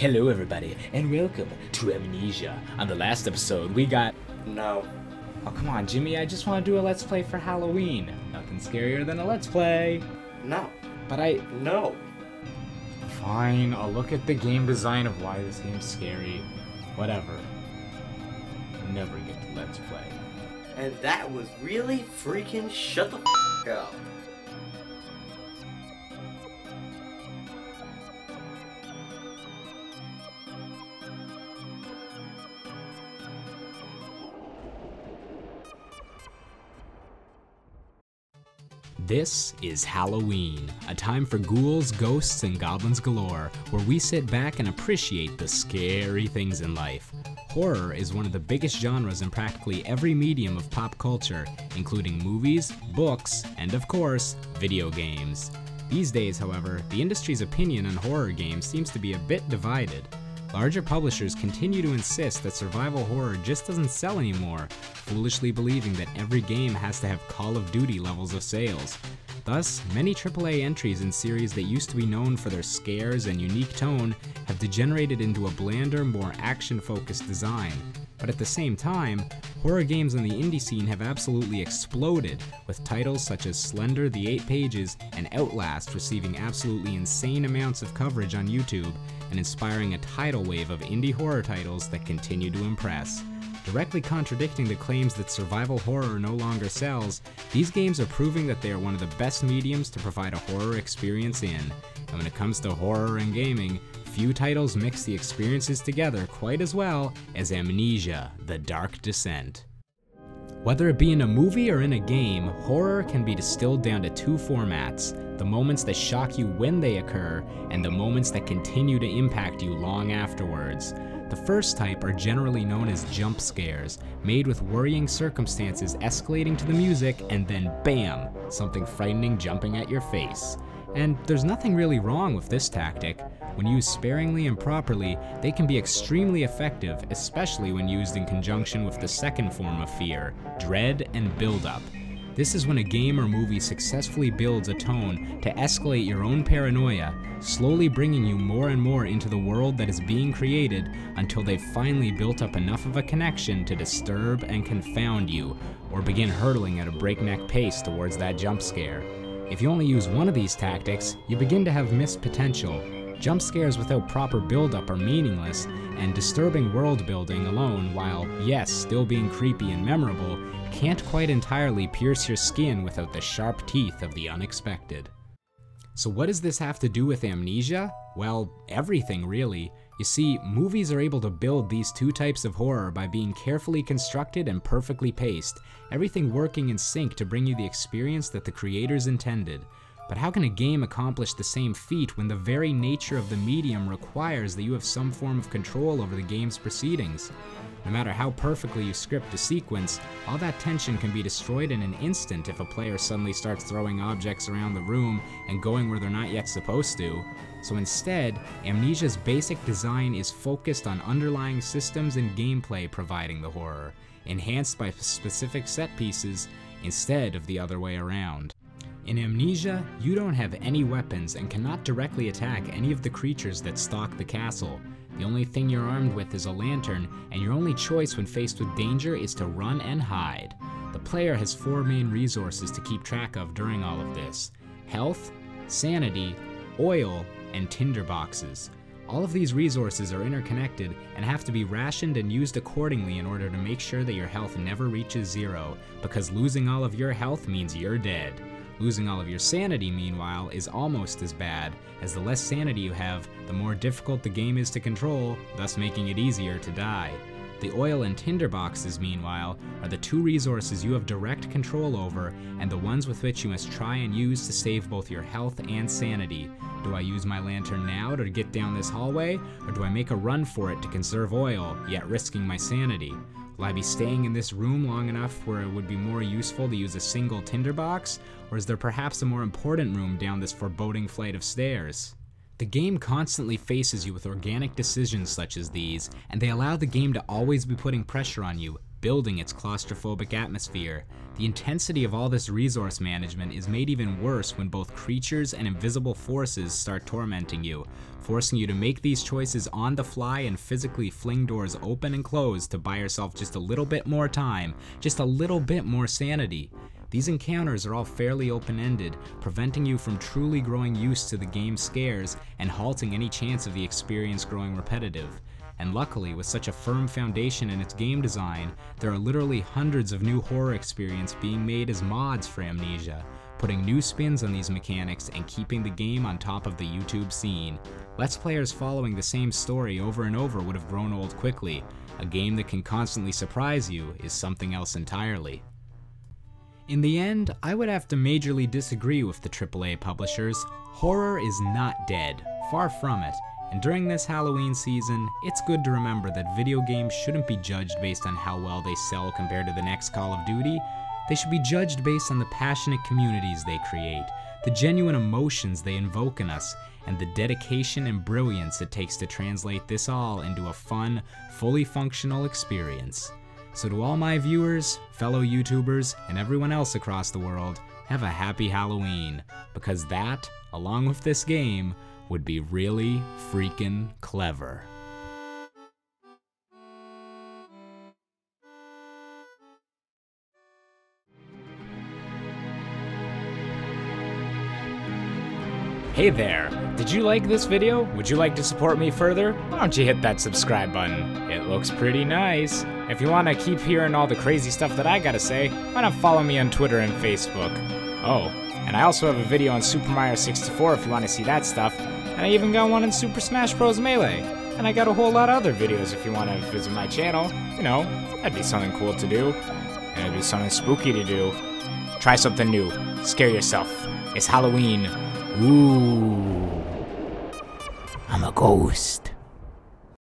Hello everybody, and welcome to Amnesia. On the last episode, we got... No. Oh, come on, Jimmy, I just want to do a Let's Play for Halloween. Nothing scarier than a Let's Play. No. But I... No. Fine, I'll look at the game design of why this game's scary. Whatever. Never get to Let's Play. And that was really freaking shut the f*** up. This is Halloween, a time for ghouls, ghosts, and goblins galore, where we sit back and appreciate the scary things in life. Horror is one of the biggest genres in practically every medium of pop culture, including movies, books, and of course, video games. These days, however, the industry's opinion on horror games seems to be a bit divided. Larger publishers continue to insist that survival horror just doesn't sell anymore, foolishly believing that every game has to have Call of Duty levels of sales. Thus, many AAA entries in series that used to be known for their scares and unique tone have degenerated into a blander, more action-focused design. But at the same time, horror games on the indie scene have absolutely exploded, with titles such as Slender the 8 Pages and Outlast receiving absolutely insane amounts of coverage on YouTube, and inspiring a tidal wave of indie horror titles that continue to impress. Directly contradicting the claims that survival horror no longer sells, these games are proving that they are one of the best mediums to provide a horror experience in. And when it comes to horror and gaming, few titles mix the experiences together quite as well as Amnesia: The Dark Descent. Whether it be in a movie or in a game, horror can be distilled down to two formats: the moments that shock you when they occur, and the moments that continue to impact you long afterwards. The first type are generally known as jump scares, made with worrying circumstances escalating to the music and then BAM! Something frightening jumping at your face. And there's nothing really wrong with this tactic. When used sparingly and properly, they can be extremely effective, especially when used in conjunction with the second form of fear, dread and build-up. This is when a game or movie successfully builds a tone to escalate your own paranoia, slowly bringing you more and more into the world that is being created until they've finally built up enough of a connection to disturb and confound you, or begin hurtling at a breakneck pace towards that jump scare. If you only use one of these tactics, you begin to have missed potential. Jump scares without proper build-up are meaningless, and disturbing world building alone, while yes, still being creepy and memorable, can't quite entirely pierce your skin without the sharp teeth of the unexpected. So what does this have to do with Amnesia? Well, everything really. You see, movies are able to build these two types of horror by being carefully constructed and perfectly paced, everything working in sync to bring you the experience that the creators intended. But how can a game accomplish the same feat when the very nature of the medium requires that you have some form of control over the game's proceedings? No matter how perfectly you script a sequence, all that tension can be destroyed in an instant if a player suddenly starts throwing objects around the room and going where they're not yet supposed to. So instead, Amnesia's basic design is focused on underlying systems and gameplay providing the horror, enhanced by specific set pieces instead of the other way around. In Amnesia, you don't have any weapons and cannot directly attack any of the creatures that stalk the castle. The only thing you're armed with is a lantern, and your only choice when faced with danger is to run and hide. The player has four main resources to keep track of during all of this: health, sanity, oil, and tinderboxes. All of these resources are interconnected and have to be rationed and used accordingly in order to make sure that your health never reaches zero, because losing all of your health means you're dead. Losing all of your sanity, meanwhile, is almost as bad, as the less sanity you have, the more difficult the game is to control, thus making it easier to die. The oil and tinderboxes, meanwhile, are the two resources you have direct control over, and the ones with which you must try and use to save both your health and sanity. Do I use my lantern now to get down this hallway, or do I make a run for it to conserve oil, yet risking my sanity? Will I be staying in this room long enough where it would be more useful to use a single tinderbox, or is there perhaps a more important room down this foreboding flight of stairs? The game constantly faces you with organic decisions such as these, and they allow the game to always be putting pressure on you, building its claustrophobic atmosphere. The intensity of all this resource management is made even worse when both creatures and invisible forces start tormenting you, forcing you to make these choices on the fly and physically fling doors open and close to buy yourself just a little bit more time, just a little bit more sanity. These encounters are all fairly open-ended, preventing you from truly growing used to the game's scares and halting any chance of the experience growing repetitive. And luckily, with such a firm foundation in its game design, there are literally hundreds of new horror experiences being made as mods for Amnesia, putting new spins on these mechanics and keeping the game on top of the YouTube scene. Let's players following the same story over and over would have grown old quickly. A game that can constantly surprise you is something else entirely. In the end, I would have to majorly disagree with the AAA publishers. Horror is not dead, far from it. And during this Halloween season, it's good to remember that video games shouldn't be judged based on how well they sell compared to the next Call of Duty. They should be judged based on the passionate communities they create, the genuine emotions they invoke in us, and the dedication and brilliance it takes to translate this all into a fun, fully functional experience. So to all my viewers, fellow YouTubers, and everyone else across the world, have a happy Halloween, because that, along with this game, would be really freaking clever. Hey there! Did you like this video? Would you like to support me further? Why don't you hit that subscribe button? It looks pretty nice. If you want to keep hearing all the crazy stuff that I gotta say, why not follow me on Twitter and Facebook? Oh, and I also have a video on Super Mario 64 if you want to see that stuff. And I even got one in Super Smash Bros. Melee. And I got a whole lot of other videos if you want to visit my channel. You know, that'd be something cool to do. And it'd be something spooky to do. Try something new. Scare yourself. It's Halloween. Ooh. I'm a ghost.